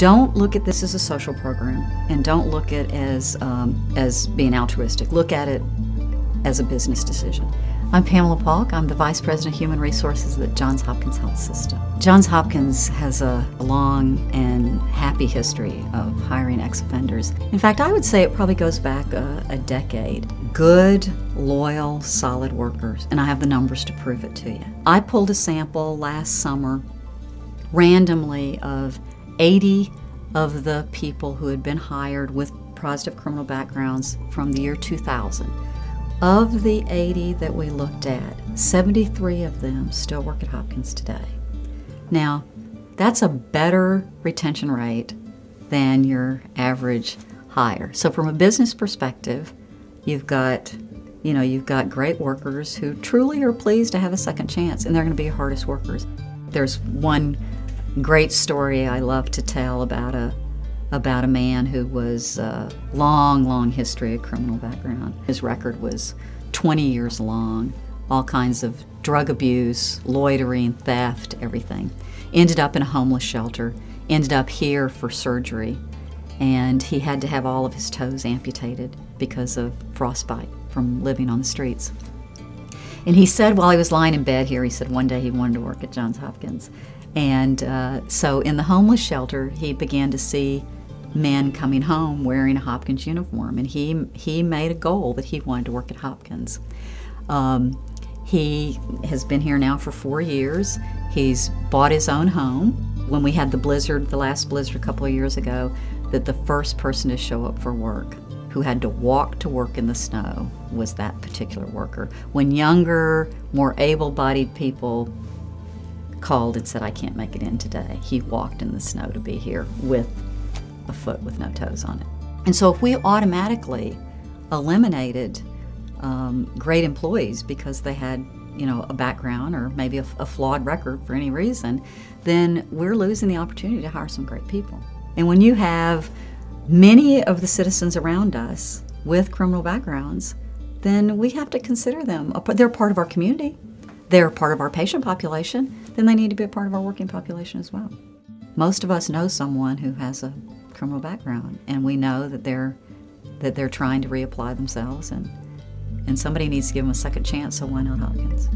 Don't look at this as a social program, and don't look at it as being altruistic. Look at it as a business decision. I'm Pamela Paulk. I'm the Vice President of Human Resources at Johns Hopkins Health System. Johns Hopkins has a long and happy history of hiring ex-offenders. In fact, I would say it probably goes back a decade. Good, loyal, solid workers, and I have the numbers to prove it to you. I pulled a sample last summer randomly of 80 of the people who had been hired with positive criminal backgrounds from the year 2000. Of the 80 that we looked at, 73 of them still work at Hopkins today. Now, that's a better retention rate than your average hire. So from a business perspective, you've got great workers who truly are pleased to have a second chance, and they're going to be your hardest workers. There's one great story I love to tell about a man who was long history of criminal background. His record was 20 years long, all kinds of drug abuse, loitering, theft, everything. Ended up in a homeless shelter, ended up here for surgery, and he had to have all of his toes amputated because of frostbite from living on the streets. And he said while he was lying in bed here, he said one day he wanted to work at Johns Hopkins. And so in the homeless shelter, he began to see men coming home wearing a Hopkins uniform, and he made a goal that he wanted to work at Hopkins. He has been here now for 4 years. He's bought his own home. When we had the blizzard, the last blizzard a couple of years ago, that the first person to show up for work who had to walk to work in the snow was that particular worker. When younger, more able-bodied people called and said, I can't make it in today, he walked in the snow to be here with a foot with no toes on it. And so if we automatically eliminated great employees because they had a background or maybe a flawed record for any reason, then we're losing the opportunity to hire some great people. And when you have many of the citizens around us with criminal backgrounds, then we have to consider them. They're part of our community. They're part of our patient population. Then they need to be a part of our working population as well. Most of us know someone who has a criminal background, and we know that they're trying to reapply themselves, and somebody needs to give them a second chance, so why not Hopkins?